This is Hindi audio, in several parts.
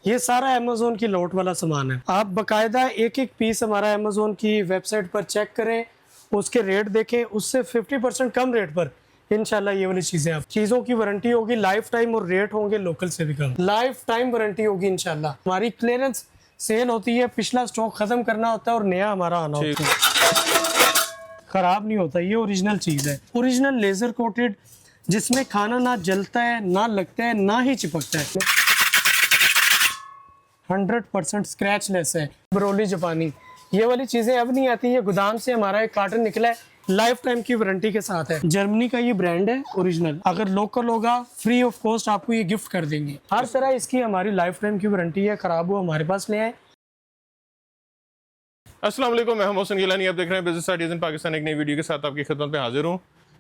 ये सारा अमेजोन की लोट वाला सामान है। आप बकायदा एक एक पीस हमारा अमेजोन की वेबसाइट पर चेक करें, उसके रेट देखें, उससे 50% कम रेट पर इंशाल्लाह ये वाली चीजें आप चीजों की वारंटी होगी लाइफ टाइम और रेट होंगे लोकल से भी कम। लाइफ टाइम वारंटी होगी इंशाल्लाह। हमारी क्लियरेंस सेल होती है, पिछला स्टॉक खत्म करना होता है और नया हमारा आना होता है। खराब नहीं होता, ये ओरिजिनल चीज है, ओरिजिनल लेजर कोटेड, जिसमें खाना ना जलता है, ना लगता है, ना ही चिपकता है। 100% स्क्रैचलेस है। बरोली जापानी, ये वाली चीजें अब नहीं आती। ये गोदाम से हमारा एक कार्टन निकला है, लाइफ टाइम की वारंटी के साथ है। जर्मनी का ये ब्रांड है ओरिजिनल। अगर लोकल होगा फ्री ऑफ कॉस्ट आपको ये गिफ्ट कर देंगे। हर तरह इसकी हमारी लाइफ टाइम की वारंटी है। खराब हो हमारे पास ले आए। अस्सलाम वालेकुम, मैं मोहसिन गिलानी। आप देख रहे हैं बिजनेस आइडियाज़ इन पाकिस्तान। एक नई वीडियो के साथ आपकी खिदमत में हाजिर हूँ।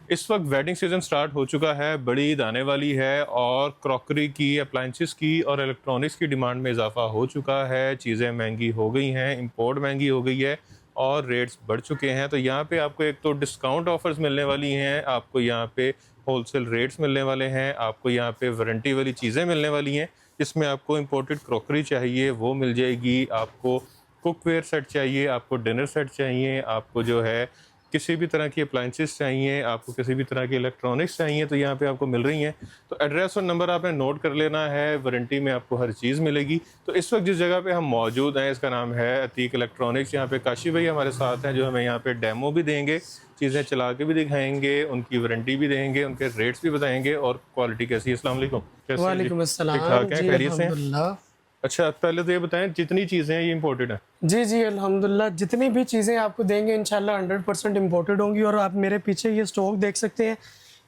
इस वक्त वेडिंग सीजन स्टार्ट हो चुका है, बड़ी ईद आने वाली है और क्रॉकरी की, अप्लाइंसेस की और इलेक्ट्रॉनिक्स की डिमांड में इजाफा हो चुका है। चीज़ें महंगी हो गई हैं, इंपोर्ट महंगी हो गई है और रेट्स बढ़ चुके हैं। तो यहाँ पे आपको एक तो डिस्काउंट ऑफर्स मिलने वाली हैं, आपको यहाँ पे होलसेल रेट्स मिलने वाले हैं, आपको यहाँ पे वारंटी वाली चीज़ें मिलने वाली हैं। जिसमें आपको इंपोर्टेड क्रॉकरी चाहिए वो मिल जाएगी, आपको कुकवेयर सेट चाहिए, आपको डिनर सेट चाहिए, आपको जो है किसी भी तरह की अप्लाइंसेस चाहिए, आपको किसी भी तरह की इलेक्ट्रॉनिक्स चाहिए तो यहाँ पे आपको मिल रही हैं। तो एड्रेस और नंबर आपने नोट कर लेना है। वारंटी में आपको हर चीज़ मिलेगी। तो इस वक्त जिस जगह पे हम मौजूद हैं इसका नाम है अतीक इलेक्ट्रॉनिक्स। यहाँ पे काशी भाई हमारे साथ हैं जो हमें यहाँ पे डेमो भी देंगे, चीज़ें चला के भी दिखाएंगे, उनकी वारंटी भी देंगे, उनके रेट्स भी बताएंगे और क्वालिटी कैसी है। अस्सलाम वालेकुम। कैसे हैं जी? वालेकुम अस्सलाम। ठीक ठाक हैं, जी, खैरियत से हैं? अल्हम्दुलिल्लाह। अच्छा, पहले तो ये बताएं जितनी चीज़ें हैं ये इंपोर्टेड हैं? जी जी अल्हम्दुलिल्लाह, जितनी भी चीज़ें आपको देंगे इंशाल्लाह 100% इम्पोर्टेड होंगी। और आप मेरे पीछे ये स्टॉक देख सकते हैं,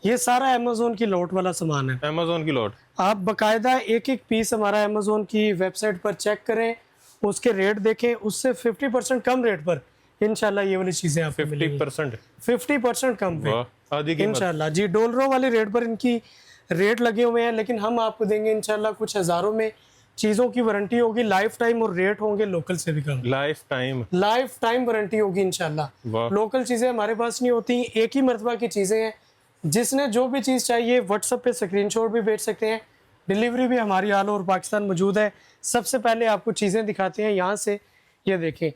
ये सारा अमेजोन की लोट वाला सामान है। अमेजोन की लॉट? आप बकायदा एक एक पीस हमारा अमेजोन की वेबसाइट पर चेक करें, उसके रेट देखें, उससे 50% कम रेट पर इंशाल्लाह ये वाली चीज़ें आपको मिलेंगी। 50% कम पे आदि की इंशाल्लाह। जी, डॉलरों वाली रेट पर इनकी रेट लगे हुए हैं, लेकिन हम आपको देंगे इंशाल्लाह कुछ हज़ारों में। चीज़ों की वारंटी होगी लाइफ टाइम और रेट होंगे लोकल से भी कम। लाइफ टाइम वारंटी होगी इंशाल्लाह। वाह। लोकल चीज़ें हमारे पास नहीं होती, एक ही मरतबा की चीज़ें हैं। जिसने जो भी चीज़ चाहिए व्हाट्सएप पे स्क्रीनशॉट भी भेज सकते हैं। डिलीवरी भी हमारी ऑल ओवर पाकिस्तान मौजूद है। सबसे पहले आपको चीज़ें दिखाते हैं यहाँ से। ये देखें,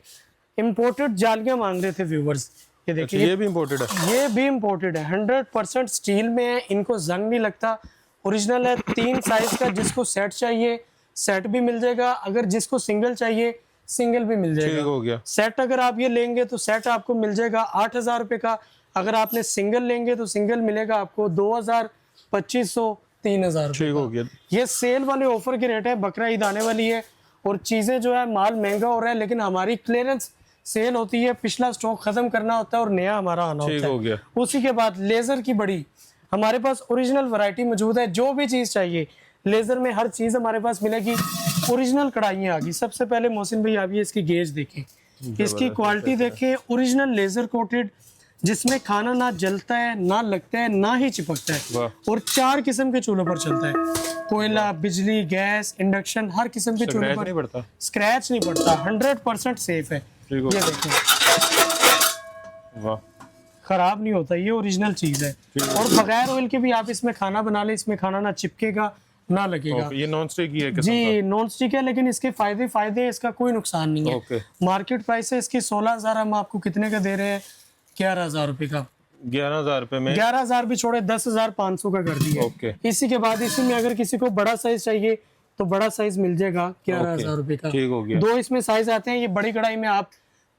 इम्पोर्टेड जालियाँ मांग रहे थे व्यूवर्स, ये देखिए। अच्छा, ये भी इंपोर्टेड है? ये भी इम्पोर्टेड है, 100% स्टील में है, इनको जंग नहीं लगता, ओरिजिनल है। 3 साइज का, जिसको सेट चाहिए सेट भी मिल जाएगा, अगर जिसको सिंगल चाहिए सिंगल भी मिल जाएगा। ठीक हो गया। सेट अगर आप ये लेंगे तो सेट आपको मिल जाएगा 8,000 रुपये का। अगर आपने सिंगल लेंगे तो सिंगल मिलेगा आपको 2,000, 2,500, 3,000 रुपये। ठीक हो गया। ये सेल वाले ऑफर के रेट है, बकरा ईद आने वाली है और चीज़ें जो है माल महंगा हो रहा है, लेकिन हमारी क्लियरेंस सेल होती है, पिछला स्टॉक खत्म करना होता है और नया हमारा आना ठीक होता हो है। गया। उसी के बाद लेजर की बड़ी हमारे पास ओरिजिनल वैरायटी मौजूद है। जो भी चीज़ चाहिए लेजर में हर चीज़ हमारे पास मिलेगी। ओरिजिनल कढ़ाइयाँ आ गई। सबसे पहले मोहसिन भाई आप ये इसकी गेज देखें, इसकी क्वालिटी देखें। ओरिजिनल लेजर कोटेड, जिसमें खाना ना जलता है, ना लगता है, ना ही चिपकता है और 4 किस्म के चूल्हों पर चलता है। कोयला, बिजली, गैस, इंडक्शन, हर किस्म के चूल्हों पर नहीं पड़ता? स्क्रैच नहीं पड़ता, 100% सेफ है। ठीक हो ये गया। देखें, वाह, खराब नहीं होता, ये ओरिजिनल चीज़ है। और बगैर ऑयल के भी आप इसमें खाना बना ले, इसमें खाना ना चिपकेगा ना लगेगा। ये नॉन स्टिक ही है किस्म जी, नॉन स्टिक है, लेकिन इसके फायदे हैं, इसका कोई नुकसान नहीं है। ओके। मार्केट प्राइस है इसकी 16,000, हम आपको कितने का दे रहे हैं? 11,000 रुपये का। 11,000 रुपए में? 11,000 भी छोड़े, 10,500 का कर दिया। ओके। इसी के बाद इसी में अगर किसी को बड़ा साइज चाहिए तो बड़ा साइज मिल जाएगा 11,000 रुपये का। ठीक हो गया। 2 इसमें साइज आते हैं। ये बड़ी कढ़ाई में आप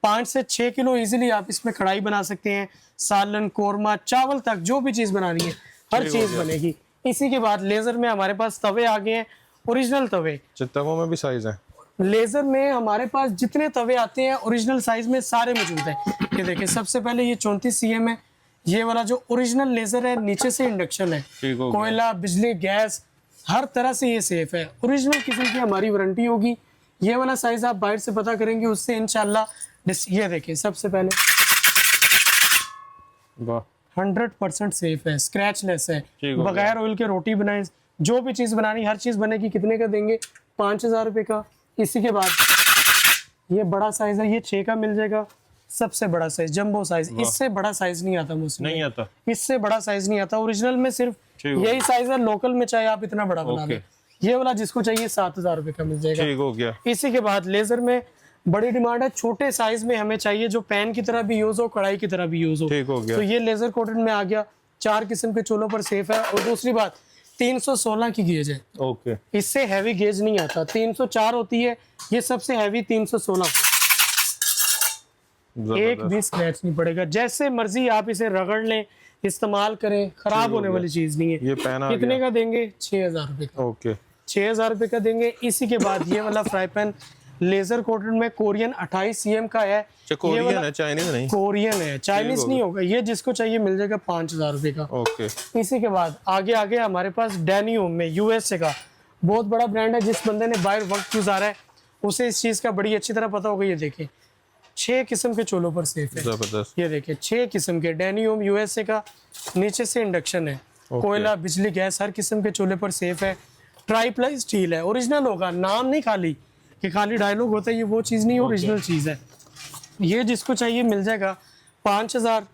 5 से 6 किलो इजीली आप इसमें कढ़ाई बना सकते हैं। सालन, कोरमा, चावल तक जो भी चीज़ बनानी है हर चीज़ बनेगी। इसी के बाद लेजर में हमारे पास तवे आ गए हैं, ओरिजिनल तवे। तवों में भी साइज है? लेजर में हमारे पास जितने तवे आते हैं ओरिजिनल साइज में सारे मौजूद हैं। ये देखिए, सबसे पहले ये 34 cm है। ये वाला जो ओरिजिनल लेजर है, नीचे से इंडक्शन है। ठीक हो गया। कोयला, बिजली, गैस, हर तरह से ये सेफ है। ओरिजिनल किस्म की हमारी वारंटी होगी। ये वाला साइज आप बाहर से पता करेंगे, उससे इंशाल्लाह। ये देखिए, सबसे पहले वाह, 100% सेफ है, स्क्रैचलेस है, ठीक हो बगैर ऑयल के रोटी बनाए, जो भी चीज़ बनानी हर चीज़ बनेगी। कितने का देंगे? 5,000 रुपये का। इसी के बाद ये बड़ा साइज है, ये 6 का मिल जाएगा। सबसे बड़ा साइज, जंबो साइज, इससे बड़ा साइज नहीं आता मुझसे, नहीं आता? इससे बड़ा साइज नहीं आता। ओरिजिनल में सिर्फ ठीक हो यही साइज है, लोकल में चाहे आप इतना बड़ा बना ओके। लें। ये वाला जिसको चाहिए 7,000 रुपए का मिल जाएगा। ठीक हो गया। इसी के बाद लेजर में बड़ी डिमांड है, छोटे साइज में हमें चाहिए जो पेन की तरह भी यूज हो, कढ़ाई की तरह भी यूज हो। ठीक हो गया। तो ये लेजर कोटेड में आ गया, 4 किस्म के चूल्हों पर सेफ है। और दूसरी बात 316 की गेज है, ओके, इससे हैवी गेज नहीं आता। 304 होती है, ये सबसे हैवी 316। एक भी स्क्रैच नहीं पड़ेगा, जैसे मर्जी आप इसे रगड़ लें, इस्तेमाल करें, खराब होने वाली चीज नहीं है। ये पेन आ कितने गया। का देंगे? 6,000 रुपए का। ओके, 6,000 रुपए का देंगे। इसी के बाद ये वाला फ्राई पैन लेजर कोटेड में कोरियन 28 cm का है। अच्छा कोरियन है, चाइनीज नहीं? कोरियन है, चाइनीज नहीं होगा। ये जिसको चाहिए मिल जाएगा 5,000 रुपए का। ओके, इसी के बाद आगे आगे हमारे पास डेनियम में USA का बहुत बड़ा ब्रांड है। जिस बंदे ने बाहर वक्त गुजारा है उसे इस चीज का बड़ी अच्छी तरह पता होगा। ये देखें 6 किस्म के चूल्हों पर सेफ है। जबरदस्त। ये देखिए 6 किस्म के डेनियम USA का, नीचे से इंडक्शन है, कोयला, बिजली, गैस, हर किस्म के चूल्हे पर सेफ है। ट्राईप्लाई स्टील है, ओरिजिनल होगा, नाम नहीं खाली कि खाली डायलॉग होता है, ये वो चीज़ नहीं, ओरिजिनल चीज़ है। ये जिसको चाहिए मिल जाएगा 5,000,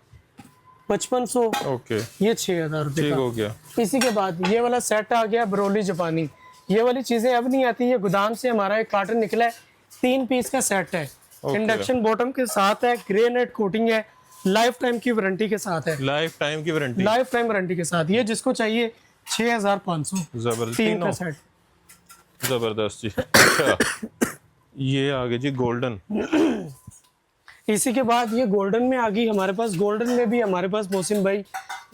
5,500, ओके, ये 6,000 रुपये ठीक का। हो गया। इसी के बाद ये वाला सेट आ गया ब्रोली जापानी। ये वाली चीज़ें अब नहीं आती, ये गोदाम से हमारा एक कार्टन निकला है, 3 पीस का सेट है। इंडक्शन बॉटम के साथ है, ग्रेनाइट कोटिंग है, लाइफ टाइम की वारंटी के साथ है। लाइफ टाइम की वारंटी? लाइफ टाइम वारंटी के साथ। ये जिसको चाहिए 6,500, जबरदस्त। 3 का सेट। जबरदस्त जी। अच्छा, ये आगे जी गोल्डन। इसी के बाद ये गोल्डन में आ गई हमारे पास। गोल्डन में भी हमारे पास मोहसिन भाई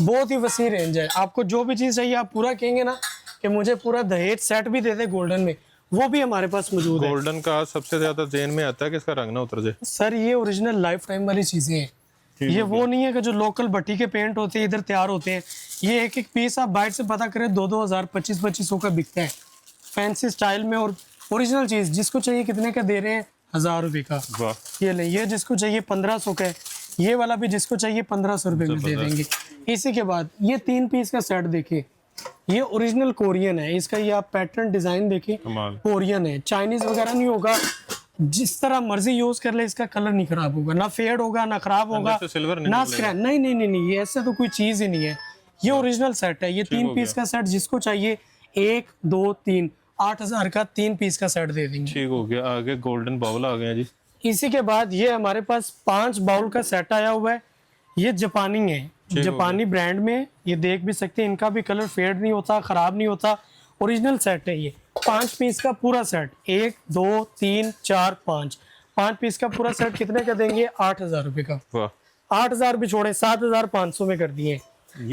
बहुत ही वसी रेंज है। आपको जो भी चीज़ चाहिए आप पूरा कहेंगे ना कि मुझे पूरा दहेज सेट भी दे दे गोल्डन में, वो भी हमारे पास मौजूद है। गोल्डन का सबसे ज्यादा जेन में आता है कि इसका रंग ना उतर जाए। सर ये ओरिजिनल लाइफ टाइम वाली चीज़ें हैं। ये वो नहीं है कि जो लोकल भट्टी के पेंट होते हैं इधर तैयार होते हैं। ये एक एक पीस आप बाहर से पता करें 2-2 हज़ार, 25-2500 का बिकता है, फैंसी स्टाइल में। और ओरिजिनल चीज़ जिसको चाहिए कितने का दे रहे हैं? 1,000 रुपये का। वाह। ये ले, ये जिसको चाहिए 1,500 का है। ये वाला भी जिसको चाहिए 1,500 रुपये में दे देंगे। इसी के बाद ये 3 पीस का सेट देखिए, ये ओरिजिनल कोरियन है। इसका ये आप पैटर्न डिजाइन देखिए, कमाल। कोरियन है, चाइनीज वगैरह नहीं होगा। जिस तरह मर्जी यूज कर ले, इसका कलर नहीं खराब होगा, ना फेड होगा, ना खराब होगा, अंदर से सिल्वर नहीं ना निकलेगा। स्क्रैच। नहीं नहीं नहीं नहीं, ये ऐसा तो कोई चीज ही नहीं है। ये ओरिजिनल सेट है। ये 3 पीस का सेट जिसको चाहिए 1, 2, 3, 8,000 का 3 पीस का सेट दे देंगे। ठीक हो गया। आगे गोल्डन बाउल आ गया जी। इसी के बाद ये हमारे पास 5 बाउल का सेट आया हुआ है। ये जापानी है, जापानी ब्रांड में। ये देख भी सकते हैं, इनका भी कलर फेड नहीं होता, खराब नहीं होता, ओरिजिनल सेट है। ये 5 पीस का पूरा सेट, 1, 2, 3, 4, 5 पीस का पूरा सेट कितने का देंगे? 8,000 रुपये का। वाह। 8,000 भी छोड़े, 7,500 में कर दिए।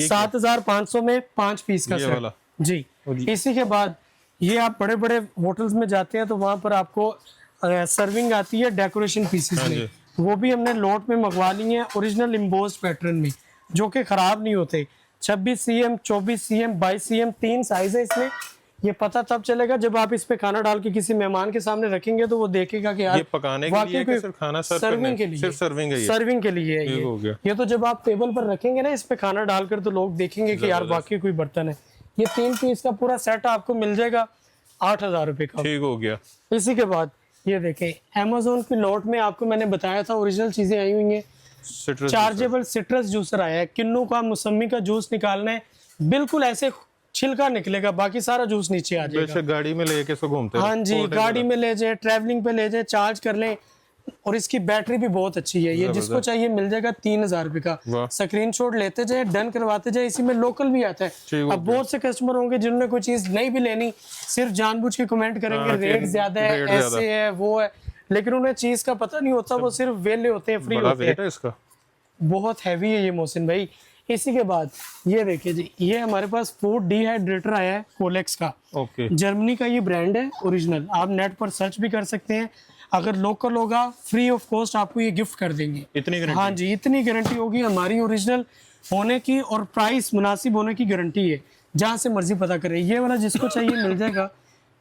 7,500 में 5 पीस का सेट जी। इसी के बाद ये आप बड़े बड़े होटल्स में जाते हैं तो वहाँ पर आपको सर्विंग आती है डेकोरेशन पीसेस में, वो भी हमने लॉट में मंगवा ली है, ओरिजिनल इम्बोस्ड पैटर्न में, जो कि खराब नहीं होते। 26 cm, 24 cm, 22 cm 3 साइज है इसमें। ये पता तब चलेगा जब आप इस पे खाना डाल के किसी मेहमान के सामने रखेंगे तो वो देखेगा कि यार ये पकाने के लिए कि सिर्फ खाना सर्विंग के लिए, सिर्फ सर्विंग है ये। सर्विंग के लिए है हो गया। ये तो जब आप टेबल पर रखेंगे ना इस पे खाना डालकर तो लोग देखेंगे कि यार बाकी कोई बर्तन है। ये 3 पीस का पूरा सेट आपको मिल जाएगा 8,000 रुपये का। ठीक हो गया। इसी के बाद ये देखें Amazon की लॉट में आपको मैंने बताया था ओरिजिनल चीजें आई हुई हैं। चार्जेबल सिट्रस जूसर आया है, किन्नू का मौसमी का जूस निकालना है, बिल्कुल ऐसे छिलका निकलेगा, बाकी सारा जूस नीचे आ जाएगा। गाड़ी में लेके इसको घूमते हैं। हाँ जी, गाड़ी में ले जाए, ट्रैवलिंग पे ले जाए, चार्ज कर लें। और इसकी बैटरी भी बहुत अच्छी है। ये जिसको चाहिए मिल जाएगा 3,000 रुपये का। स्क्रीनशॉट लेते जाए, डन करवाते जाए। इसी में लोकल भी आता है। अब बहुत से कस्टमर होंगे जिन्होंने कोई चीज नहीं भी लेनी, सिर्फ जानबूझ के कमेंट करेंगे रेट ज्यादा है, ऐसे है, वो है, लेकिन उन्हें चीज का पता नहीं होता, वो सिर्फ वेले होते हैं, फ्री होते हैं। इसका बहुत हैवी है ये मोहसिन भाई। इसी के बाद ये देखिए जी, ये हमारे पास फूड डिहाइड्रेटर आया है कोलेक्स का। ओके। जर्मनी का ये ब्रांड है ओरिजिनल। आप नेट पर सर्च भी कर सकते हैं। अगर लोकल होगा फ्री ऑफ कॉस्ट आपको ये गिफ्ट कर देंगे। इतनी गारंटी? हाँ जी, इतनी गारंटी होगी हमारी ओरिजिनल होने की, और प्राइस मुनासिब होने की गारंटी है। जहाँ से मर्जी पता करें। ये वाला जिसको चाहिए मिल जाएगा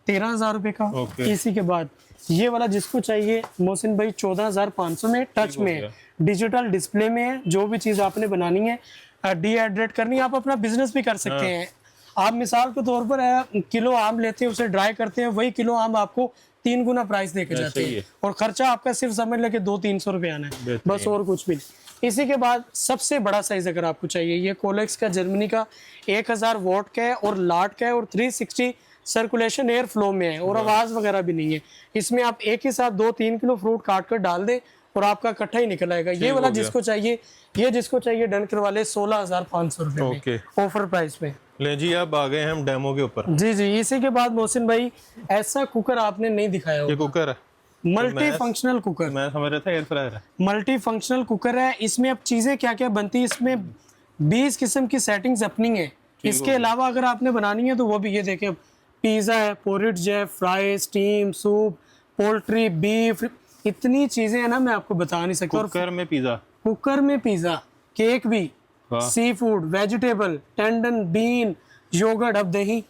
13,000 रुपये का। इसी के बाद ये वाला जिसको चाहिए मोहसिन भाई 14,500 में, टच में है, डिजिटल डिस्प्ले में है। जो भी चीज़ आपने बनानी है, डिहाइड्रेट करनी है, आप अपना बिजनेस भी कर सकते हैं। आप मिसाल के तौर पर किलो आम लेते हैं, उसे ड्राई करते हैं, वही किलो आम आपको 3 गुना प्राइस देके जाते हैं, और खर्चा आपका सिर्फ समझ लेके 200-300 रुपये आना है बस, और कुछ भी नहीं। इसी के बाद सबसे बड़ा साइज अगर आपको चाहिए, ये कोलेक्स का जर्मनी का 1,000 वॉट का है और लाट का है, और 360 सर्कुलेशन एयर फ्लो में है और आवाज वगैरह भी नहीं है। इसमें आप एक ही साथ 2-3 किलो फ्रूट काट कर डाल दें और आपका इकट्ठा ही निकल आएगा। ये वाला जिसको चाहिए, ये जिसको चाहिए डन करवा ले 16,500 रुपए ओके में ऑफर प्राइस पे। ले जी, अब आ गए हम डेमो के ऊपर। जी जी, इसी के बाद मोहसिन भाई ऐसा कुकर आपने नहीं दिखाया ये होगा, कुकर है, मल्टी फंक्शनल कुकर। मैं समझ रहा था एयर फ्रायर है। मल्टी फंक्शनल कुकर है। इसमें अब चीजें क्या क्या बनती है, इसमें 20 किस्म की सेटिंग्स अपनी है। इसके अलावा अगर आपने बनानी है तो वो भी, ये देखें, पिज्जा है, पोरिज है, fry, steam, soup, poultry, beef, इतनी चीजें हैं ना मैं आपको बता नहीं सकता। और कुकर में पिज्जा, कुकर में पिज्जा, केक भी, वाह। सी फूड, वेजिटेबल, टेंडन, बीन, योगर्ट, अब दही,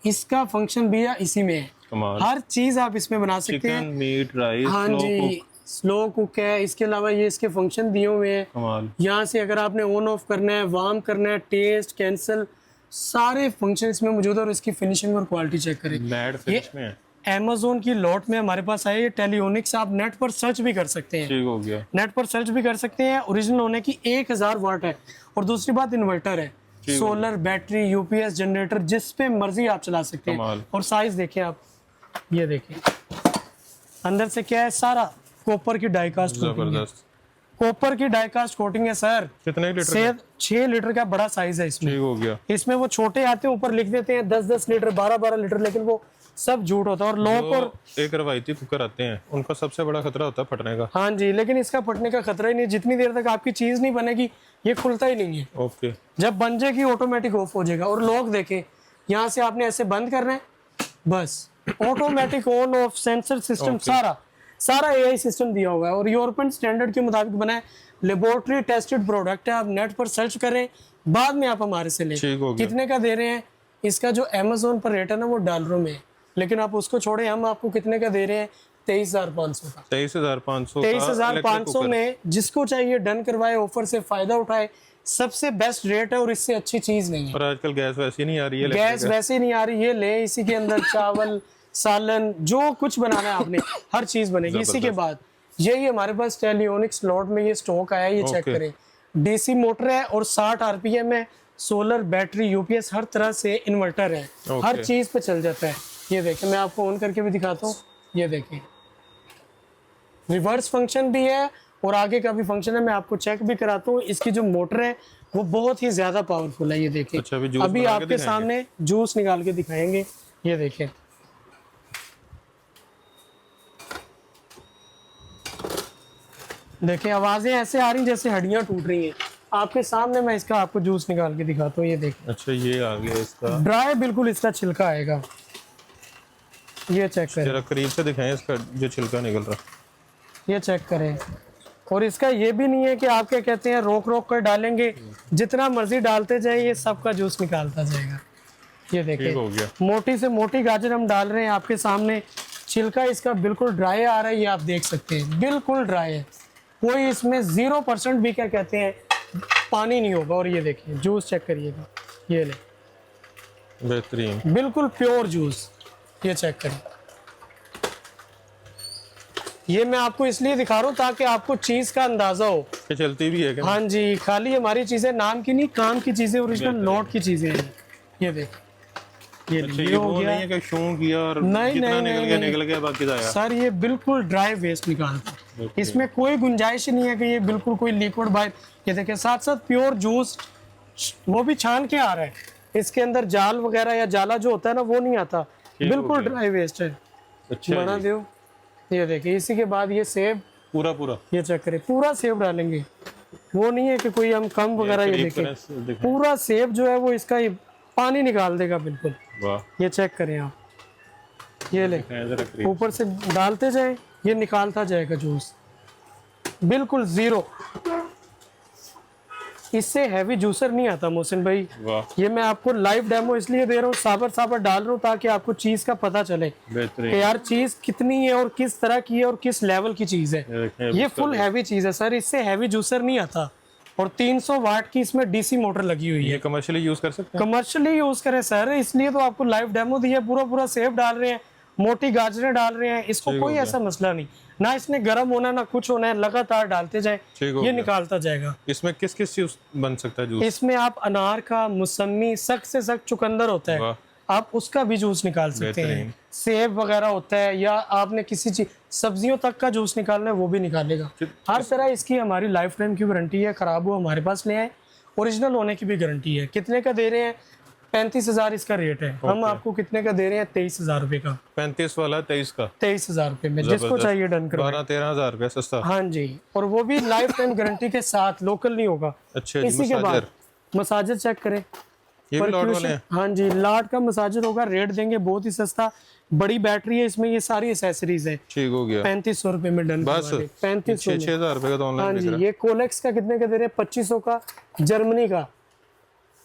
इसका फंक्शन भी है इसी में है। कमाल। हर चीज आप इसमें बना सकते चिकन, हैं। मीट, राइस, हाँ जी, स्लो कुक है। इसके अलावा ये इसके फंक्शन दिए हुए हैं। कमाल। यहाँ से अगर आपने ऑन ऑफ करना है, वार्म करना है, टेस्ट, कैंसिल, सारे फंक्शन इसमें मौजूद है। और इसकी फिनिशिंग और क्वालिटी चेक करें। मैट फिनिश में है। Amazon की लॉट में हमारे पास आया ये टेलीओनिक्स। आप नेट पर सर्च भी कर सकते हैं, ठीक हो गया। नेट पर सर्च भी कर सकते हैं। ओरिजिनल होने की 1000 वाट है। और दूसरी बात, इन्वर्टर है, सोलर, बैटरी, यूपीएस, जनरेटर, जिस पे मर्जी आप चला सकते हैं। कमाल। और साइज देखें आप, ये देखें अंदर से क्या है, सारा कॉपर की डाइकास्ट कोटिंग है। जबरदस्त। कॉपर की डाइकास्ट कोटिंग है सर। कितने लीटर का? 6 लीटर का बड़ा साइज है इसमें। ठीक हो गया। इसमें वो छोटे आते हैं, ऊपर लिख देते हैं 10-10 लीटर, 12-12 लीटर, लेकिन वो सब झूठ होता है। और लॉक और एक रवायती कुकर आते हैं, उनका सबसे बड़ा खतरा होता है फटने का। हाँ जी, लेकिन इसका फटने का खतरा ही नहीं। जितनी देर तक आपकी चीज नहीं बनेगी ये खुलता ही नहीं है। ओके। जब बन जाएगी ऑटोमेटिक ऑफ हो जाएगा। और लॉक देखें, यहाँ से आपने ऐसे बंद करना है, बस automatic on off, sensor system, सारा एआई सिस्टम दिया हुआ है। और यूरोपियन स्टैंडर्ड के मुताबिक बना है। लेबोरेटरी टेस्टेड प्रोडक्ट है। आप नेट पर सर्च करें, बाद में आप हमारे से लें। ठीक हो गया। कितने का दे रहे हैं? इसका जो Amazon पर रेट है ना वो डॉलरों में है, लेकिन आप उसको छोड़े, हम आपको कितने का दे रहे हैं? 23,500 का। 23,500 23,500 में जिसको चाहिए डन करवाए, ऑफर से फायदा उठाए। सबसे बेस्ट रेट है और इससे अच्छी चीज नहीं है। और आजकल गैस वैसे नहीं आ रही है, गैस वैसे नहीं आ रही है। ले, इसी के अंदर चावल, सालन, जो कुछ बनाना है आपने, हर चीज बनेगी इसी के बाद। यही हमारे पास टेलीओनिक्स लॉट में ये स्टॉक आया है, ये चेक करें। डीसी मोटर है और 60 आरपीएम है। सोलर, बैटरी, यूपीएस, हर तरह से इन्वर्टर है। हर चीज पे चल जाता है। ये देखें, मैं आपको ऑन करके भी दिखाता हूँ। ये देखें, रिवर्स फंक्शन भी है और आगे का भी फंक्शन है। मैं आपको चेक भी कराता हूँ। इसकी जो मोटर है वो बहुत ही ज्यादा पावरफुल है। ये देखें, अच्छा, अभी आपके सामने जूस निकाल के दिखाएंगे। ये देखें, देखें आवाजें ऐसे आ रही जैसे हड्डियां टूट रही हैं। आपके सामने मैं इसका आपको जूस निकाल के दिखाता हूँ। ये देखें, अच्छा ये आ गया इसका ड्राई, बिल्कुल इसका छिलका आएगा। ये चेक करें, जरा करीब से दिखाएं इसका जो छिलका निकल रहा। ये चेक करें। और इसका ये भी नहीं है कि आप क्या कहते हैं रोक रोक कर डालेंगे, जितना मर्जी डालते जाए ये सबका जूस निकालता जाएगा। ये देखें, हो गया। मोटी से मोटी गाजर हम डाल रहे हैं आपके सामने। छिलका इसका बिल्कुल ड्राई आ रहा है, ये आप देख सकते हैं, बिल्कुल ड्राई है। कोई इसमें 0% भी क्या कहते हैं पानी नहीं होगा। और ये देखिए जूस चेक करिएगा, ये ले, बेहतरीन, बिल्कुल प्योर जूस। ये चेक करें। ये मैं आपको इसलिए दिखा रहा हूँ ताकि आपको चीज का अंदाजा हो। ये चलती भी है क्या? हाँ जी, खाली हमारी चीजें नाम की नहीं, काम की चीजें, ओरिजिनल नोट की चीजें हैं। ये देख, ये अच्छा, ये ये हो वो गया। नहीं है कि शूं किया और नहीं, जितना नहीं, निकल गया बाकी जाया। सर ये बिल्कुल ड्राई वेस्ट निकालता है। इसमें कोई गुंजाइश ही नहीं है कि ये बिल्कुल कोई लिक्विड बाहर। ये देखिए, साथ साथ प्योर जूस वो भी छान के आ रहा है। इसके अंदर जाल वगैरह या जाला जो होता है ना वो नहीं आता, बिल्कुल ड्राई वेस्ट है। अच्छा बना दो। ये देखिए, इसी के बाद ये सेब पूरा ये चेक करें, पूरा सेब डालेंगे। वो नहीं है कि कोई हम कम वगैरह। ये देखें, पूरा सेब जो है वो इसका ये पानी निकाल देगा बिल्कुल। वाह, ये चेक करें आप, ये ले, ऊपर से डालते जाए, ये निकालता जाएगा जूस, बिल्कुल 0। इससे हैवी जूसर नहीं आता मोहसिन भाई। वाह, ये मैं आपको लाइव डेमो इसलिए दे रहा हूँ, साबर डाल रहा हूँ ताकि आपको चीज का पता चले कि यार चीज कितनी है और किस तरह की है और किस लेवल की चीज है। ये फुल हैवी चीज है सर, इससे हैवी जूसर नहीं आता। और 300 वाट की इसमें डीसी मोटर लगी हुई है। ये कमर्शियली यूज कर सकते हैं? कमर्शियली यूज करें सर, इसलिए तो आपको लाइव डेमो दिया। पूरा सेब डाल रहे हैं, मोटी गाजरें डाल रहे हैं, इसको कोई ऐसा मसला नहीं, ना इसने गर्म होना ना कुछ होना है, लगातार डालते जाए, ये निकालता जाएगा। इसमें किस चीज बन सकता है जूस? इसमें आप अनार का, मौसमी, सख्त से सख्त चुकंदर होता है, आप उसका भी जूस निकाल सकते हैं। बेहतरीन। सेब वगैरह होता है, या आपने किसी चीज सब्जियों तक का जूस निकालना है वो भी निकालेगा। हर तरह इसकी हमारी लाइफ टाइम की वारंटी है। खराब हुआ हमारे पास ले आए, ओरिजिनल होने की भी गारंटी है। कितने का दे रहे हैं? 35,000 इसका रेट है। हम आपको कितने का दे रहे हैं? 23,000 रुपए का। 35 वाला 23 का, 23,000 रुपए में, जिसको जबरदस्त। चाहिए डन करो। 12-13 हज़ार रुपया सस्ता। हाँ जी, और वो भी लाइफ टाइम गारंटी के साथ, लोकल नहीं होगा। अच्छा जी, इसी के बाद मसाजर चेक करें। ये भी लॉट वाले हैं। हाँ जी, लाट का मसाजर होगा। रेट देंगे बहुत ही सस्ता, बड़ी बैटरी है इसमें, ये सारी एसेसरीज है। ठीक हो गया। 3500 रुपए में डन बस 3500 6 हज़ार रुपए का तो हाँ ऑनलाइन बिक जी, रहा है। ये कोलेक्स का कितने का दे रहे हैं? 2500 का।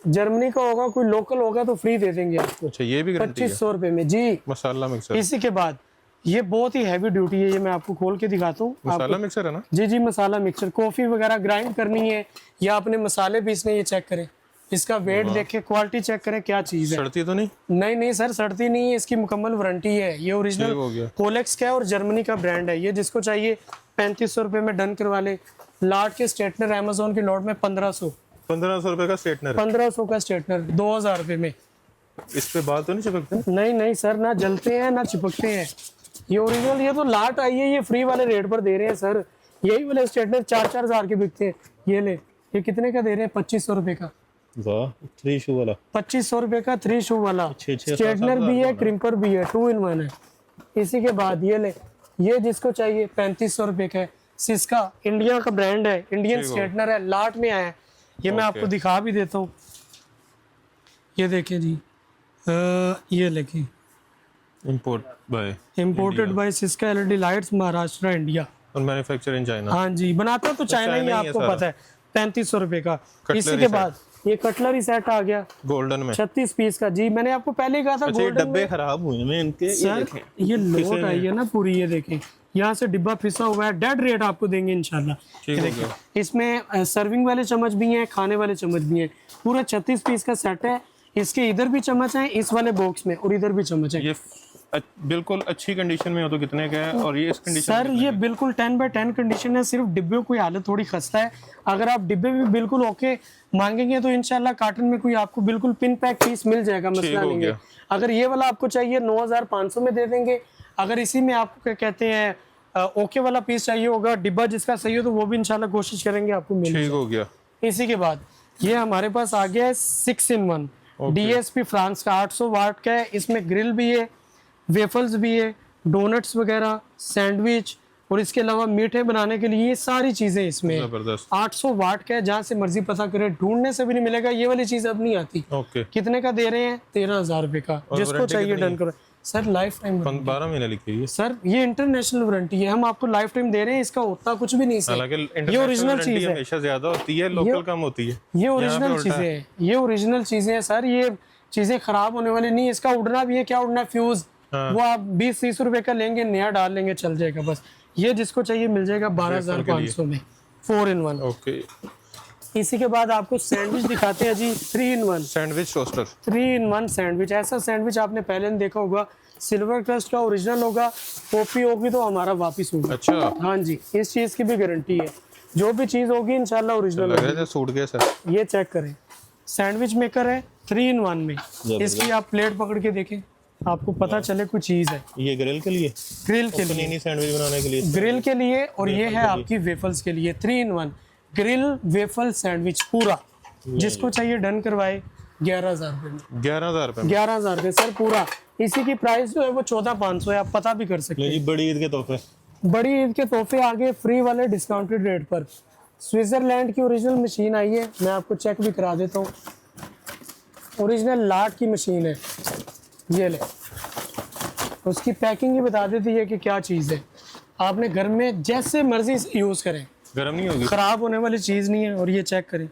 जर्मनी का होगा, कोई लोकल होगा तो फ्री दे देंगे आपको। अच्छा, ये भी गारंटी है। 2500 रुपए में जी। मसाला मिक्सर, इसी के बाद ये बहुत ही हैवी ड्यूटी है, ये मैं आपको खोल के दिखाता हूँ। मसाला मिक्सर है ना? जी जी, मसाला मिक्सर। कॉफी वगैरह ग्राइंड करनी है या अपने मसाले पीसने, ये चेक करें। इसका वेट देखें, क्वालिटी चेक करें, क्या चीज है। सड़ती तो नहीं? नहीं नहीं सर, सड़ती नहीं है, इसकी मुकम्मल वारंटी है। ये ठीक हो ओरिजिनल गया। कोलेक्स का है और जर्मनी का ब्रांड है। ये जिसको चाहिए 3500 रुपए में डन करवा ले। लाट के स्ट्रेटनर अमेजोन के लॉट में 1500 रुपए का स्ट्रेटनर है। 1500 का स्ट्रेटनर 2000 रुपए में। इस पे बाल तो नहीं चिपकते? नहीं नहीं सर, ना जलते हैं ना चिपकते हैं। ये ओरिजिनल, ये तो लाट आई है, ये फ्री वाले रेट पर दे रहे हैं सर। यही वाले स्ट्रेटनर 4-4 हज़ार के बिकते हैं। ये ले, ये कितने का दे रहे हैं? 2500 रुपए का। वाह, 3 शू वाला 2500 रुपए का 3 शू वाला। 6-6 स्ट्रेटनर भी है, क्रिम्पर भी है, 2 in 1 है। इसी के बाद ये ले, ये जिसको चाहिए 3500 रुपए का है। सिस्का इंडिया का ब्रांड है, इंडियन स्ट्रेटनर है, लाट में आया है। ये मैं आपको दिखा भी देता हूँ। ये देखें जी, ये लेके imported bye Syska LED lights, Maharashtra, India, और मैन्युफैक्चर इन चाइना। हाँ जी, बनाता तो चाइना ही है, आपको पता है। 3500 रुपए का। इसी के बाद ये कटलरी सेट आ गया गोल्डन में, 36 पीस का जी। मैंने आपको पहले ही कहा था अच्छा ये गोल्डन डब्बे खराब हुए हैं इनके। सर, ये लोट आई है ना पूरी, ये देखें यहाँ से डिब्बा फिसा हुआ है। डेड रेट आपको देंगे इंशाल्लाह। ठीक हो गया। इसमें सर्विंग वाले चम्मच भी हैं, खाने वाले चम्मच भी हैं। पूरा 36 पीस का सेट है। इसके इधर भी चम्मच है इस वाले बॉक्स में, और इधर भी चम्मच है। ये बिल्कुल अच्छी कंडीशन में हो तो कितने का है? और ये इस कंडीशन सर ये बिल्कुल 10/10 कंडीशन है। सिर्फ डिब्बे की हालत थोड़ी खस्ता है। अगर आप डिब्बे भी बिल्कुल ओके मांगेंगे तो इंशाल्लाह कार्टन में कोई आपको बिल्कुल पिन पैक पीस मिल जाएगा, मसला नहीं है। अगर ये वाला आपको चाहिए 9500 में दे देंगे। अगर इसी में आपको क्या कहते हैं ओके वाला पीस चाहिए होगा, डिब्बा जिसका सही हो, तो वो भी इंशाल्लाह कोशिश करेंगे आपको मिल। ठीक हो गया। इसी के बाद ये हमारे पास आ गया है 6 in 1 DSP फ्रांस का 800 वाट का है। इसमें ग्रिल भी है, वेफल्स भी है, डोनट्स वगैरह, सैंडविच, और इसके अलावा मीठे बनाने के लिए ये सारी चीजें इसमें। 800 वाट का है, जहाँ से मर्जी पता करें, ढूंढने से भी नहीं मिलेगा। ये वाली चीज अब नहीं आती। ओके, कितने का दे रहे हैं? 13,000 रुपए का। जिसको चाहिए डन करो सर। लाइफ टाइम 12 महीने लिखी हुई है सर, ये इंटरनेशनल वारंटी है। हम आपको लाइफ टाइम दे रहे हैं, इसका होता कुछ भी नहीं सर। ये ओरिजिनल चीज है, हमेशा ज्यादा होती है, लोकल कम होती है। ये ओरिजिनल चीजें हैं, ये ओरिजिनल चीजें हैं सर। ये चीजें खराब होने वाली नहीं। इसका उड़ना भी है, क्या उड़ना, फ्यूज। वो आप 20-30 रुपए का लेंगे, नया डाल लेंगे, चल जाएगा बस। ये जिसको चाहिए मिल जाएगा 12,500 में, 4 in 1। ओके, इसी के बाद आपको सैंडविच दिखाते हैं जी, 3 in 1 sandwich toaster. 3 in 1 sandwich. ऐसा सैंडविच आपने पहले नहीं देखा होगा। सिल्वर क्रस्ट का ओरिजिनल होगा, कॉपी होगी तो हमारा वापिस होगा। अच्छा, हाँ जी, इस चीज की भी गारंटी है। जो भी चीज होगी इंशाल्लाह ओरिजिनल लग रहा है सूट गया सर। ये चेक करें, सैंडविच मेकर है 3 in 1 में। इसकी आप प्लेट पकड़ के देखें, आपको पता चले कोई चीज है। ये ग्रिल के लिए, ग्रिल के लिए, पनीनी सैंडविच बनाने के लिए, ग्रिल के लिए, और ये है आपकी वेफल्स के लिए। 3 in 1 ग्रिल वेफल सैंडविच पूरा। जिसको चाहिए डन करवाए 11,000 रुपए में। 11,000 रुपए में? 11,000 रुपए सर पूरा। इसी की प्राइस जो है वो 14,500 है, आप पता भी कर सकते हैं। बड़ी ईद के तोहफे, बड़ी ईद के तोहफे आगे फ्री वाले डिस्काउंटेड रेट पर। स्विट्जरलैंड की ओरिजिनल मशीन आई है, मैं आपको चेक भी करा देता हूँ। ओरिजिनल लाट की मशीन है, ये ले। उसकी पैकिंग ही बता देती है कि क्या चीज़ है। आपने घर में जैसे मर्जी से यूज़ करें, गर्म नहीं होगी, खराब होने वाली चीज़ नहीं है। और ये चेक करें,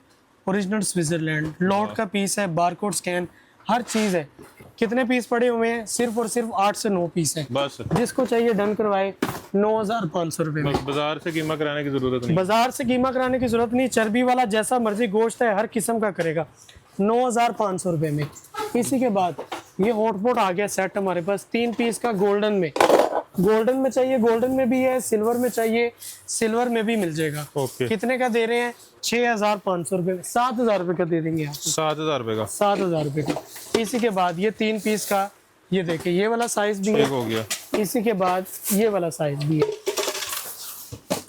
ओरिजिनल स्विट्जरलैंड लॉट का पीस है, बारकोड स्कैन, हर चीज़ है। कितने पीस पड़े हुए हैं? सिर्फ और सिर्फ 8 से 9 पीस है। बस जिसको चाहिए डन करवाए 9,500 रुपए में। बाजार से कीमा कराने की जरूरत नहीं। बाजार से कीमा कराने की जरूरत नहीं। चर्बी वाला जैसा मर्जी गोश्त है, हर किस्म का करेगा 9,500 रुपए में। इसी के बाद ये हॉटपॉट आ गया सेट हमारे पास 3 पीस का गोल्डन में। गोल्डन में चाहिए गोल्डन में भी है, सिल्वर में चाहिए सिल्वर में भी मिल जाएगा। ओके, कितने का दे रहे हैं? 6,500 रुपये, 7,000 रुपये का दे देंगे आपको। 7,000 रुपए का। 7,000 रुपये का। इसी के बाद ये 3 पीस का, ये देखिए ये वाला साइज भी ठीक है। हो गया। इसी के बाद ये वाला साइज भी है।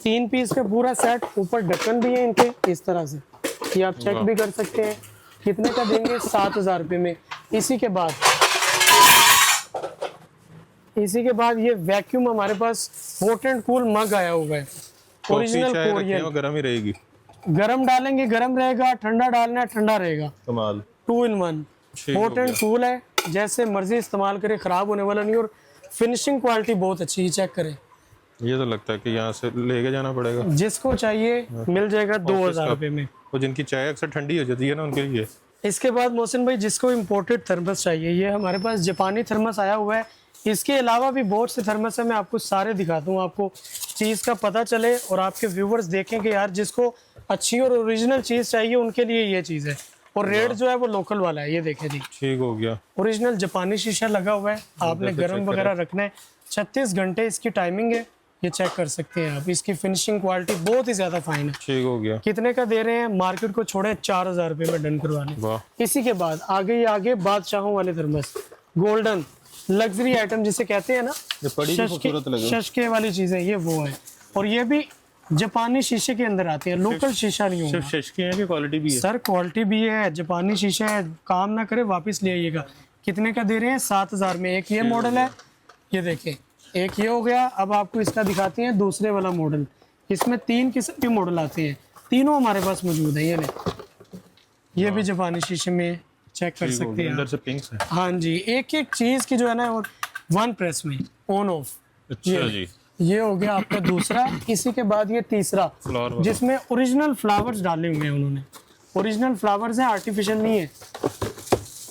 3 पीस का पूरा सेट, ऊपर ढक्कन भी है इनके इस तरह से, ये आप चेक भी कर सकते हैं। कितने का देंगे? 7,000 रुपये में। इसी के बाद ये वैक्यूम हमारे पास हॉट एंड कूल मग आया हुआ है, ओरिजिनल कोरियन। गर्म ही रहेगी। गरम डालेंगे गरम रहेगा, ठंडा डालना है ठंडा रहेगा। कमाल। 2 in 1, हॉट एंड कूल है, जैसे मर्जी इस्तेमाल करें, खराब होने वाला नहीं। और फिनिशिंग क्वालिटी बहुत अच्छी है, चेक करें। ये तो लगता है कि यहाँ से लेके जाना पड़ेगा। जिसको चाहिए मिल जाएगा 2,000 रुपये में। और जिनकी चाय अक्सर ठंडी हो जाती है ना, उनके लिए। इसके बाद मोहसिन भाई जिसको इम्पोर्टेड थर्मस चाहिए, ये हमारे पास जापानी थर्मस आया हुआ है। इसके अलावा भी बहुत से थर्मस है, मैं आपको सारे दिखाता हूँ, आपको चीज़ का पता चले और आपके व्यूवर्स देखें कि यार जिसको अच्छी और ओरिजिनल चीज़ चाहिए उनके लिए ये चीज़ है। और रेट जो है वो लोकल वाला है, ये देखें जी। ठीक हो गया। ओरिजिनल जापानी शीशा लगा हुआ है, आपने गर्म वगैरह रखना है। 36 घंटे इसकी टाइमिंग है, ये चेक कर सकते हैं आप। इसकी फिनिशिंग क्वालिटी बहुत ही ज्यादा फाइन है। ठीक हो गया। कितने का दे रहे हैं? मार्केट को छोड़े 4,000 रुपये में डन करवा लें। वाह। इसी के बाद आगे बादशाहों वाले थर्मस, गोल्डन लग्जरी आइटम जिसे कहते हैं ना, ये बड़ी खूबसूरत लगे। शशके वाली चीजें, ये वो है। और ये भी जापानी शीशे के अंदर आते हैं, लोकल शीशा नहीं होगा। सिर्फ शशके हैं कि क्वालिटी भी है? सर क्वालिटी भी है, जापानी शीशा है, काम ना करे वापस ले आइएगा। कितने का दे रहे हैं? 7,000 में। एक ये मॉडल है, ये देखें, एक ये हो गया। अब आपको इसका दिखाते हैं दूसरे वाला मॉडल। इसमें 3 किस्म के मॉडल आते हैं, तीनों हमारे पास मौजूद है। ये भी जापानी शीशे में चेक कर सकते हैं अंदर से पिंक है। हाँ जी, एक एक चीज की जो है ना, और 1 प्रेस में ऑन ऑफ। अच्छा जी। ये हो गया आपका दूसरा। इसी के बाद ये तीसरा, जिसमें ओरिजिनल फ्लावर्स डाले हुए हैं उन्होंने। ओरिजिनल फ्लावर्स हैं, आर्टिफिशियल नहीं है।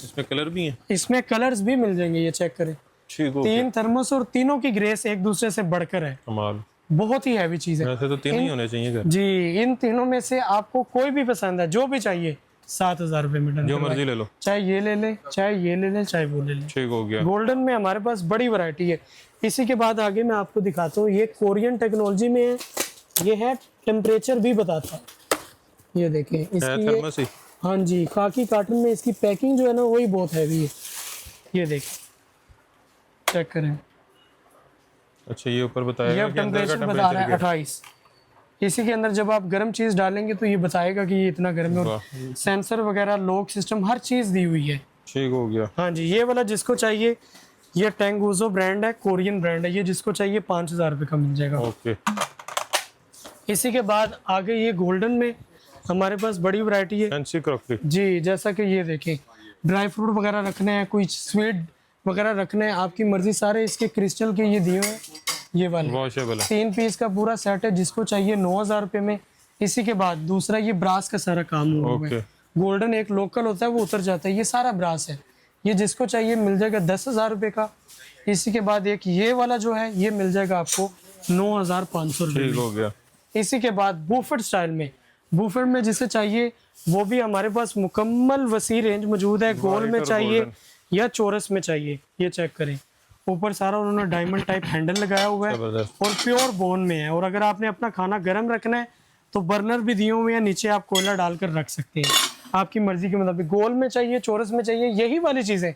इसमें कलर भी है? इसमें कलर्स भी मिल जाएंगे, ये चेक करें। ठीक हो 3 थर्मस और तीनों की ग्रेस एक दूसरे से बढ़कर है। कमाल। बहुत ही हैवी चीज है। वैसे तो 3 ही होने चाहिए घर। जी, इन तीनों में से आपको कोई भी पसंद है, जो भी चाहिए, 7,000 रुपये में डन। जो मर्जी ले लो, चाहे ये ले ले, चाहे ये ले ले, चाहे वो ले ले। ठीक हो गया। गोल्डन में हमारे पास बड़ी वैरायटी है। इसी के बाद आगे मैं आपको दिखाता हूँ, ये कोरियन टेक्नोलॉजी में है। ये है टेम्परेचर भी बताता है, ये देखें इसकी ये, हाँ जी, खाकी कार्टन में इसकी पैकिंग जो है ना वही बहुत हैवी है। ये देखें, चेक करें। अच्छा, ये ऊपर बताया ये टेम्परेचर बता रहा है 28। इसी के अंदर जब आप गर्म चीज़ डालेंगे तो ये बताएगा कि ये इतना गर्म है। और सेंसर वगैरह, लॉक सिस्टम, हर चीज़ दी हुई है। ठीक हो गया। हाँ जी, ये वाला जिसको चाहिए, ये टेंगुजो ब्रांड है, कोरियन ब्रांड है। ये जिसको चाहिए 5,000 रुपये का मिल जाएगा। ओके। इसी के बाद आगे ये गोल्डन में हमारे पास बड़ी वैरायटी है। फैंसी क्रॉकरी जी, जैसा कि ये देखें, ड्राई फ्रूट वगैरह रखने हैं, कोई स्वीट वगैरह रखने हैं, आपकी मर्जी। सारे इसके क्रिस्टल के ये दिए हुए हैं, ये वाले वॉशेबल है। 3 पीस का पूरा सेट है, जिसको चाहिए 9,000 रुपये में। इसी के बाद दूसरा ये ब्रास का सारा काम हुआ है। गोल्डन एक लोकल होता है, वो उतर जाता है, ये सारा ब्रास है। ये जिसको चाहिए मिल जाएगा 10,000 रुपये का। इसी के बाद एक ये वाला जो है, ये मिल जाएगा आपको 9,500 रुपये। ठीक हो गया। इसी के बाद बूफेट स्टाइल में, बूफेट में जिसे चाहिए वो भी हमारे पास मुकम्मल वसी रेंज मौजूद है। गोल में चाहिए या चौरस में चाहिए, ये चेक करें। ऊपर सारा उन्होंने डायमंड टाइप हैंडल लगाया हुआ है और प्योर बोन में है। और अगर आपने अपना खाना गर्म रखना है तो बर्नर भी दिए हुए हैं, नीचे आप कोयला डालकर रख सकते हैं, आपकी मर्जी के मुताबिक। गोल में चाहिए, चौरस में चाहिए, यही वाली चीज़ें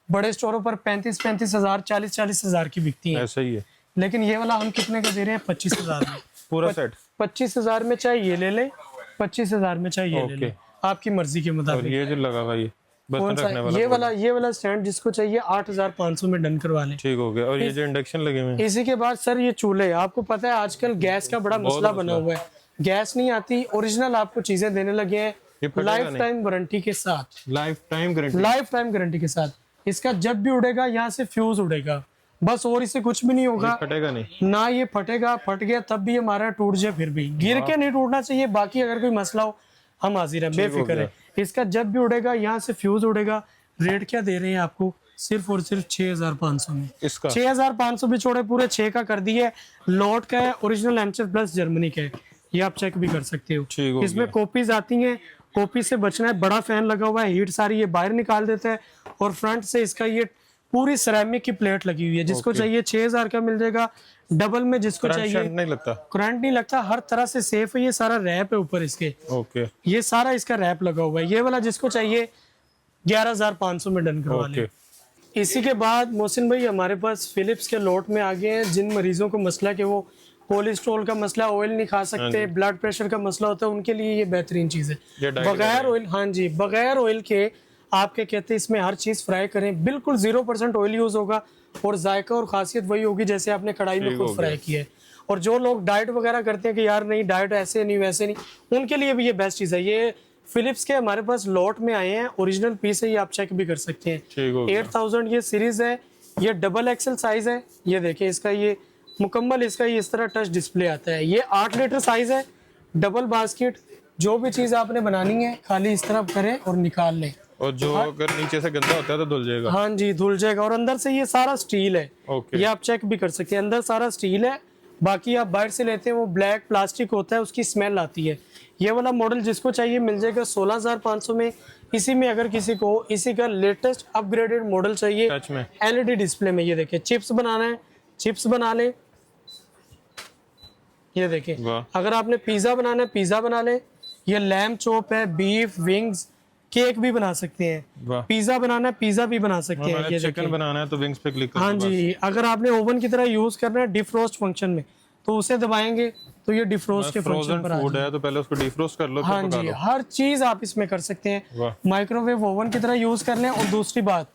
बड़े स्टोरों पर 35-35 हज़ार, 40-40 हज़ार की बिकती हैं। ऐसा ही है। लेकिन ये वाला हम कितने का दे रहे हैं? 25,000 में पूरा सेट। 25,000 में चाहे ये ले ले, 25,000 में चाहे ये ले ले, आपकी मर्जी के और मुताबिक। ये जो लगा हुआ, कौन सा? ये वाला स्टैंड जिसको चाहिए 8,500 में डन करवा लें। ठीक हो गया। और ये जो इंडक्शन लगे हुए हैं, इसी के बाद सर ये चूल्हे, आपको पता है आजकल गैस का बड़ा मसला बना हुआ है। गैस नहीं आती, ओरिजिनल आपको चीजें देने लगे हैं लाइफ टाइम वारंटी के साथ। लाइफ टाइम गारंटी के साथ। इसका जब भी उड़ेगा यहाँ से फ्यूज उड़ेगा बस, और इससे कुछ भी नहीं होगा। फटेगा नहीं ना, ये फटेगा, फट गया तब भी हमारा टूट जाए फिर भी, गिर के नहीं टूटना चाहिए। बाकी अगर कोई मसला हो हम हाजिर हैं, बेफिक्र है। इसका जब भी उड़ेगा यहाँ से फ्यूज उड़ेगा। रेट क्या दे रहे हैं आपको? सिर्फ और सिर्फ 6,500 में। इसका 6,500 भी छोड़े, पूरे 6 का कर दिए। लॉट का है, ओरिजिनल एंचर प्लस जर्मनी का है, ये आप चेक भी कर सकते हो। इसमें कॉपीज आती हैं, कॉपी से बचना है। बड़ा फैन लगा हुआ है, हीट सारी ये बाहर निकाल देता है। और फ्रंट से इसका ये पूरी सिरेमिक की प्लेट लगी हुई है। जिसको चाहिए 6000 का मिल जाएगा, डबल में जिसको चाहिए। नहीं लगता, करंट नहीं लगता, हर तरह से सेफ है। ये सारा रैप है ऊपर इसके, ओके ये सारा इसका रैप लगा हुआ है। ये वाला जिसको चाहिए 11500 में डन करवा लें। इसी के बाद मोहसिन भाई हमारे पास फिलिप्स के लोट में आ गए हैं। जिन मरीजों को मसला कि वो कोलेस्ट्रॉल का मसला, ऑयल नहीं खा सकते, ब्लड प्रेशर का मसला होता है, उनके लिए ये बेहतरीन चीज़ है। बगैर ऑयल, हाँ जी, बगैर ऑयल के आपके कहते हैं इसमें हर चीज़ फ्राई करें, बिल्कुल 0% ऑयल यूज़ होगा और जायका और खासियत वही होगी जैसे आपने कढ़ाई में खुद फ्राई किया है। और जो लोग डाइट वगैरह करते हैं कि यार नहीं डाइट ऐसे नहीं वैसे नहीं, उनके लिए भी ये बेस्ट चीज़ है। ये फिलिप्स के हमारे पास लॉट में आए हैं, ओरिजिनल पीस है, ये आप चेक भी कर सकते हैं। 8000 ये सीरीज है, ये डबल एक्सल साइज है। ये देखिए इसका ये मुकम्मल इसका ये इस तरह टच डिस्प्ले आता है। ये 8 लीटर साइज है, डबल बास्केट। जो भी चीज़ आपने बनानी है खाली इस तरह करें और निकाल लें। और जो अगर नीचे से गंदा होता है तो धुल जाएगा। हाँ जी, धुल जाएगा। और अंदर से ये सारा स्टील है, ये आप चेक भी कर सकते हैं, अंदर सारा स्टील है। बाकी आप बाहर से लेते हैं वो ब्लैक प्लास्टिक होता है, उसकी स्मेल आती है। ये वाला मॉडल जिसको चाहिए मिल जाएगा 16500 में। इसी में अगर किसी को इसी का लेटेस्ट अपग्रेडेड मॉडल चाहिए LED डिस्प्ले में, ये देखिए चिप्स बनाना है, चिप्स बना ले। ये देखिए अगर आपने पिज्जा बनाना है पिज्जा बना ले। ये लैम्ब चॉप है, बीफ विंग्स, केक भी बना सकते हैं। पिज्जा बनाना है पिज्जा भी बना सकते हैं। ये चिकन बनाना है तो विंग्स पे क्लिक हाँ जी, अगर आपने ओवन की तरह यूज करना है डिफ्रोस्ट फंक्शन में तो उसे दबाएंगे तो ये डिफ्रोस्ट के फंक्शन पर आ फूड है तो पहले उसको डिफ्रोस्ट कर लो। हाँ जी, हर चीज आप इसमें कर सकते हैं। माइक्रोवेव ओवन की तरह यूज कर लें। और दूसरी बात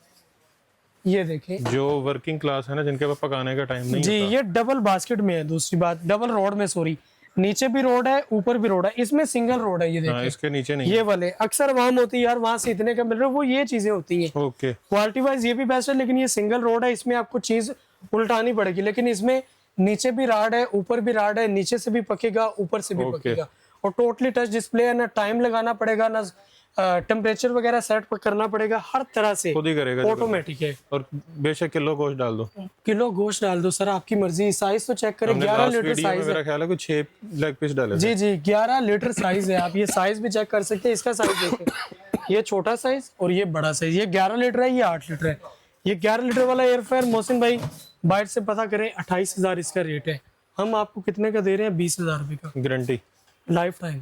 ये देखें, जो वर्किंग क्लास है ना, जिनके पास पकाने का टाइम नहीं जी होता। ये डबल बास्केट में है। दूसरी बात डबल रोड में, सॉरी, नीचे भी रोड है ऊपर भी रोड है, इसमें सिंगल रोड है। ये देखिए इसके नीचे नहीं। ये वाले अक्सर आवाम होती है यार वहां से इतने का मिल रहा है, वो ये चीजें होती हैं। ओके, क्वालिटी वाइज ये भी बेस्ट है, लेकिन ये सिंगल रोड है, इसमें आपको चीज उल्टानी पड़ेगी। लेकिन इसमें नीचे भी राड है ऊपर भी राड है, नीचे से भी पकेगा ऊपर से भी पकेगा। और टोटली टच डिस्प्ले है, ना टाइम लगाना पड़ेगा ना टेम्परेचर वगैरह सेट करना पड़ेगा, हर तरह से खुद ही करेगा, ऑटोमेटिक है। और बेशक किलो गोश्त डाल दो, किलो गोश्त डाल दो सर, आपकी मर्जी। साइज तो चेक करें, 11 लीटर साइज है। मेरा ख्याल है कुछ 6 लेग पीस डाले। जी जी 11 लीटर साइज है। आप ये साइज भी चेक कर सकते हैं। इसका साइज देखिए, ये छोटा साइज और ये बड़ा साइज। ये 11 लीटर है, ये 8 लीटर है। ये 11 लीटर वाला एयर फ्रायर मोहसिन भाई बाहर से पता करें 28,000 इसका रेट है। हम आपको कितने का दे रहे हैं? 20,000 रुपए का, गारंटी लाइफ टाइम।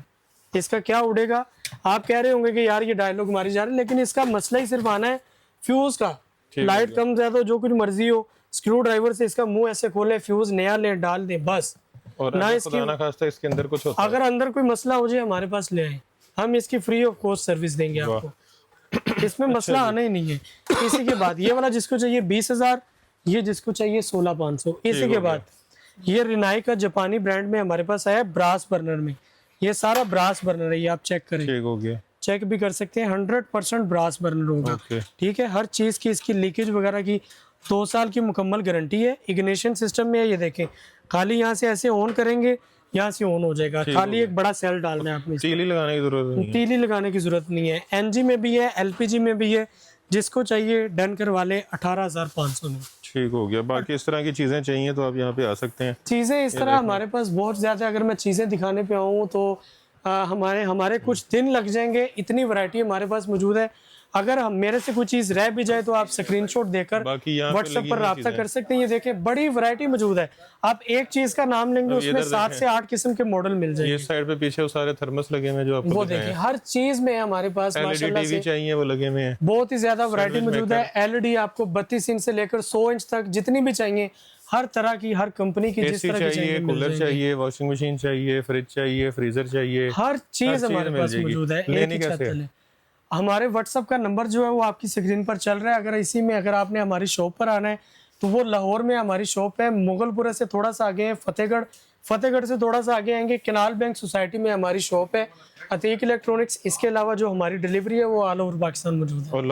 इसका क्या उड़ेगा? आप कह रहे होंगे कि यार ये डायलॉग मारी जा रहे हैं, लेकिन इसका मसला ही सिर्फ आना है फ्यूज का। लाइट कम ज्यादा जो कुछ मर्जी हो, स्क्रू ड्राइवर से इसका मुंह ऐसे खोले, फ्यूज नया ले डाल दे बस। और ना इसके अंदर कुछ होता अगर अंदर कोई मसला हो जाए हमारे पास ले आए, हम इसकी फ्री ऑफ कॉस्ट सर्विस देंगे आपको। इसमें मसला आना ही नहीं है। इसी के बाद ये वाला जिसको चाहिए 20,000, ये जिसको चाहिए 16,500। इसी के बाद ये रिनाई का जापानी ब्रांड में हमारे पास आया ब्रास बर्नर में। ये सारा ब्रास बर्नर है, ये आप चेक करें, ठीक हो गया, चेक भी कर सकते हैं। 100% ब्रास बर्नर होगा, ठीक है। हर चीज की इसकी लीकेज वगैरह की 2 साल की मुकम्मल गारंटी है। इग्निशन सिस्टम में है, ये देखें, खाली यहाँ से ऐसे ऑन करेंगे, यहाँ से ऑन हो जाएगा। खाली एक बड़ा सेल डालना है आपने, तीली लगाने की जरूरत नहीं है। तीली लगाने की जरूरत नहीं है। एनजी में भी है, एलपीजी में भी है। जिसको चाहिए डन करवा ले 18,500 में। ठीक हो गया। बाकी इस तरह की चीजें चाहिए तो आप यहाँ पे आ सकते हैं। चीजें इस तरह हमारे पास बहुत ज्यादा, अगर मैं चीजें दिखाने पे आऊँ तो हमारे कुछ दिन लग जाएंगे। इतनी वैरायटी हमारे पास मौजूद है। अगर हम मेरे से कोई चीज रह भी जाए तो आप स्क्रीनशॉट देकर व्हाट्सएप पर राब्ता कर सकते हैं। ये देखें बड़ी वैरायटी मौजूद है। आप एक चीज का नाम लेंगे उसमें 7 से 8 किस्म के मॉडल मिल जाएंगे। ये साइड पे पीछे वो सारे थर्मस लगे हुए हैं जो आपको वो देखें, हर चीज में हमारे पास माशाल्लाह से चाहिए वो लगे हुए हैं। बहुत ही ज्यादा वैरायटी मौजूद है। LED आपको 32 इंच से लेकर 100 इंच तक जितनी भी चाहिए, हर तरह की, हर कंपनी की जिस तरह की चाहिए, कूलर चाहिए, वॉशिंग मशीन चाहिए, फ्रिज चाहिए, फ्रीजर चाहिए, हर चीज हमारे पास मौजूद है। लेने कैसे? हमारे व्हाट्सएप का नंबर जो है वो आपकी स्क्रीन पर चल रहा है। अगर इसी में अगर आपने हमारी शॉप पर आना है तो वो लाहौर में हमारी शॉप है। मुगलपुरा से थोड़ा सा आगे है फतेहगढ़ से थोड़ा सा आगे आएंगे, केनाल बैंक सोसाइटी में हमारी शॉप है, अतीक इलेक्ट्रॉनिक्स। इसके अलावा जो हमारी डिलीवरी है वो ऑल ओवर पाकिस्तान मौजूद है। और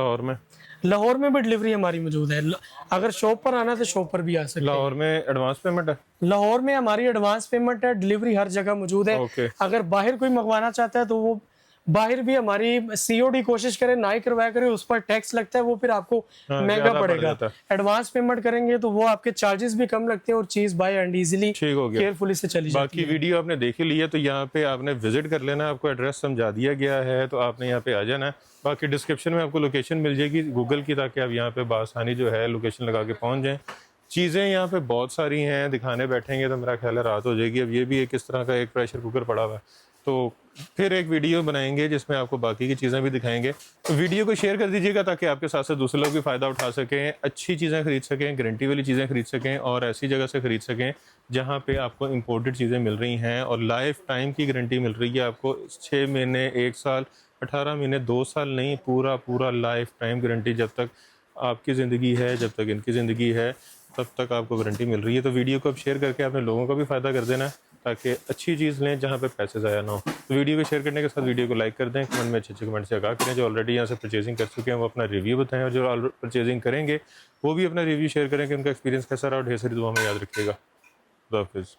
लाहौर में भी डिलीवरी हमारी मौजूद है। अगर शॉप पर आना तो शॉप पर भी आ सकते हैं। लाहौर में एडवांस पेमेंट है? लाहौर में हमारी एडवांस पेमेंट है, डिलीवरी हर जगह मौजूद है। अगर बाहर कोई मंगवाना चाहता है तो वो बाहर भी हमारी सीओडी कोशिश करें ना ही करवाया करें, उस पर टैक्स लगता है, वो फिर आपको महंगा ज़्यादा पड़ पड़ेगा। जाता एडवांस पेमेंट करेंगे तो वो आपके चार्जेस भी कम लगते हैं और चीज बाय एंड इजीली ठीक हो गया। केयरफुली से चली जाती बाकी है। वीडियो आपने देख ही ली है, तो यहाँ पे आपने विजिट कर लेना, आपको एड्रेस समझा दिया गया है, तो आपने यहाँ पे आ जाना है। बाकी डिस्क्रिप्शन में आपको लोकेशन मिल जाएगी गूगल की, ताकि आप यहाँ पे बासानी जो है लोकेशन लगा के पहुँच जाएँ। चीज़ें यहाँ पे बहुत सारी हैं, दिखाने बैठेंगे तो मेरा ख्याल है रात हो जाएगी। अब ये भी एक इस तरह का एक प्रेशर कुकर पड़ा हुआ है, तो फिर एक वीडियो बनाएंगे जिसमें आपको बाकी की चीज़ें भी दिखाएंगे। तो वीडियो को शेयर कर दीजिएगा ताकि आपके साथ साथ दूसरे लोग भी फ़ायदा उठा सकें, अच्छी चीज़ें खरीद सकें, गारंटी वाली चीज़ें खरीद सकें और ऐसी जगह से खरीद सकें जहाँ पे आपको इंपोर्टेड चीज़ें मिल रही हैं और लाइफ टाइम की गारंटी मिल रही है आपको। 6 महीने, 1 साल, 18 महीने, 2 साल नहीं, पूरा लाइफ टाइम गारंटी। जब तक आपकी ज़िंदगी है, जब तक इनकी ज़िंदगी है, तब तक आपको वारंटी मिल रही है। तो वीडियो को आप शेयर करके अपने लोगों का भी फ़ायदा कर देना, ताकि अच्छी चीज़ लें जहाँ पे पैसे ज़ाया ना हो। तो वीडियो को शेयर करने के साथ वीडियो को लाइक कर दें, कमेंट में अच्छे कमेंट से आगाह करें। जो ऑलरेडी यहाँ से परचेजिंग कर चुके हैं वो अपना रिव्यू बताएं, और जो परचेजिंग करेंगे वो भी अपना रिव्यू शेयर करें कि उनका एक्सपीरियंस कैसा रहा। और ढेर सारी दुआ में याद रखिएगा। खुदा हाफिज़।